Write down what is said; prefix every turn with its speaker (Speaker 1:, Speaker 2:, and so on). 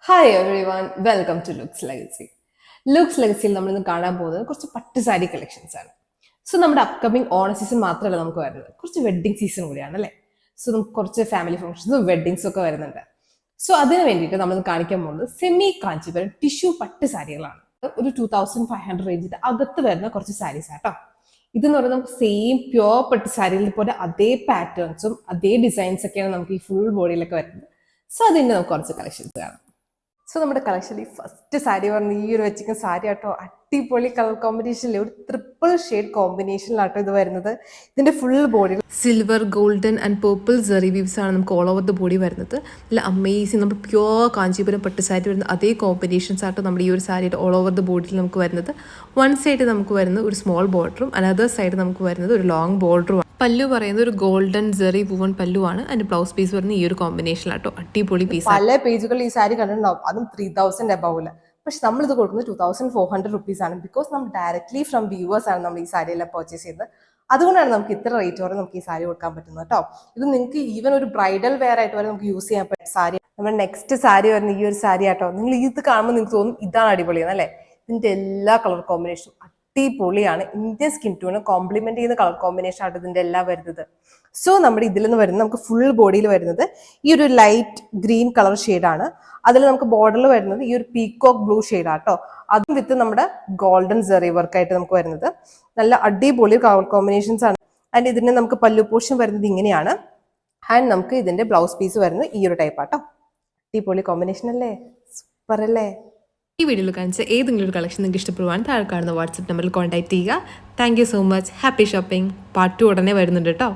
Speaker 1: Hi everyone welcome to Looks Legacy. Looks ലെഗസിയിൽ നമ്മൾ ഇന്ന് കാണാൻ പോകുന്നത് കുറച്ച് പട്ട് സാരി കളക്ഷൻസ് ആണ്. സോ നമ്മുടെ അപ്കമിങ് ഓണ സീസൺ മാത്രമല്ല നമുക്ക് വരുന്നത്, കുറച്ച് വെഡ്ഡിങ് സീസൺ കൂടിയാണ് അല്ലേ. സോ നമുക്ക് കുറച്ച് ഫാമിലി ഫംഗ്ഷൻസും വെഡ്ഡിങ്സും ഒക്കെ വരുന്നുണ്ട്. സോ അതിന് വേണ്ടിയിട്ട് നമ്മൾ കാണിക്കാൻ പോകുന്നത് സെമി കാഞ്ചീപുരം ടിഷ്യൂ പട്ട് സാരികളാണ്. ഒരു 2500 റേഞ്ചിന്റെ അകത്ത് വരുന്ന കുറച്ച് സാരീസ് ആട്ടോ. ഇതെന്ന് പറയുന്നത് നമുക്ക് സെയിം പ്യോർ പട്ട് സാരിയിൽ പോലെ അതേ പാറ്റേൺസും അതേ ഡിസൈൻസ് ഒക്കെയാണ് നമുക്ക് ഈ ഫുൾ ബോഡിയിലൊക്കെ വരുന്നത്. സോ അതിന്റെ നമുക്ക് കുറച്ച് കളക്ഷൻസ് കാണാം. സോ നമ്മുടെ കളക്ഷനിൽ ഫസ്റ്റ് സാരി പറഞ്ഞ ഈ ഒരു വെച്ചിരിക്കുന്ന സാരി ആട്ടോ, അടിപൊളി കളർ കോമ്പിനേഷനിൽ ഒരു ട്രിപ്പിൾ ഷെയ്ഡ് കോമ്പിനേഷനിലാട്ടോ ഇത് വരുന്നത്. ഇതിന്റെ full body silver, golden and purple zari weaves ആണ് നമുക്ക് ഓൾ ഓവർ ദ ബോഡി വരുന്നത്. നല്ല അമേസിങ്, നമ്മൾ പ്യോർ കാഞ്ചീപുരം പട്ട് സാരി വരുന്ന അതേ കോമ്പിനേഷൻസ് ആട്ടോ നമ്മുടെ ഈ ഒരു സാരിയുടെ ഓൾ ഓവർ ദ ബോഡിയിൽ നമുക്ക് വരുന്നത്. വൺ സൈഡ് നമുക്ക് വരുന്നത് ഒരു സ്മോൾ ബോർഡറും അനദർ സൈഡ് നമുക്ക് വരുന്നത് ഒരു ലോങ് ബോർഡറും. പല്ലു പറയുന്നത് ഒരു ഗോൾഡൻ സെറി വുവൺ പല്ലുവാണ്. അതിന്റെ ബ്ലൗസ് പീസ് വരുന്നത് ഈ ഒരു കോമ്പിനേഷനിലാട്ടോ, അടിപൊളി പീസ്. പല പേജുകളിൽ ഈ സാരി കണ്ടിട്ടുണ്ടാവും, അതും 3000 അബൌവില്. പക്ഷെ നമ്മളിത് കൊടുക്കുന്നത് 2400 റുപ്പീസ് ആണ്. ബിക്കോസ് നമ്മൾ ഡയറക്ട്ലി ഫ്രം വ്യൂവേഴ്സ് ആണ് നമ്മൾ ഈ സാരി എല്ലാം പർച്ചേസ് ചെയ്തത്. അതുകൊണ്ടാണ് നമുക്ക് ഇത്ര റേറ്റ് വരെ നമുക്ക് ഈ സാരി കൊടുക്കാൻ പറ്റുന്നത് കേട്ടോ. ഇത് നിങ്ങൾക്ക് ഈവൻ ഒരു ബ്രൈഡൽ വെയർ ആയിട്ട് വരെ നമുക്ക് യൂസ് ചെയ്യാൻ പറ്റും സാരി. നമ്മുടെ നെക്സ്റ്റ് സാരി വരുന്ന ഈ ഒരു സാരി ആട്ടോ. നിങ്ങൾ ഇത് കാണുമ്പോൾ നിങ്ങൾക്ക് തോന്നും ഇതാണ് അടിപൊളിയാണ് അല്ലേ. ഇതിന്റെ എല്ലാ കളർ കോമ്പിനേഷനും അടിപൊളിയാണ്. ഇന്ത്യൻ സ്കിൻ ടോണ് കോംപ്ലിമെന്റ് ചെയ്യുന്ന കളർ കോമ്പിനേഷൻ ആണ് ഇതിന്റെ എല്ലാം വരുന്നത്. സോ നമ്മുടെ ഇതിൽ നിന്ന് വരുന്നത് നമുക്ക് ഫുൾ ബോഡിയിൽ വരുന്നത് ഈ ഒരു ലൈറ്റ് ഗ്രീൻ കളർ ഷെയ്ഡാണ്. അതിൽ നമുക്ക് ബോർഡറിൽ വരുന്നത് ഈ ഒരു പീകോക്ക് ബ്ലൂ ഷെയ്ഡാട്ടോ. അതും വിത്ത് നമ്മുടെ ഗോൾഡൻ സെറി വർക്ക് ആയിട്ട് നമുക്ക് വരുന്നത്. നല്ല അടിപൊളി കളർ കോമ്പിനേഷൻസ് ആണ്. ആൻഡ് ഇതിന് നമുക്ക് പല്ലു പോർഷൻ വരുന്നത് ഇങ്ങനെയാണ്. ആൻഡ് നമുക്ക് ഇതിന്റെ ബ്ലൗസ് പീസ് വരുന്നത് ഈ ഒരു ടൈപ്പ് ആട്ടോ. അടിപൊളി കോമ്പിനേഷൻ അല്ലേ, സൂപ്പർ അല്ലേ. ഈ വീഡിയോയിൽ കാണിച്ച ഏതെങ്കിലും ഒരു കളക്ഷൻ നിങ്ങൾക്ക് ഇഷ്ടപ്പെടുവാൻ താഴെ കാണുന്ന വാട്സപ്പ് നമ്പറിൽ കോൺടാക്ട് ചെയ്യുക. Thank you so much. Happy shopping. Part 2 ഉടനെ വരുന്നുണ്ട് കേട്ടോ.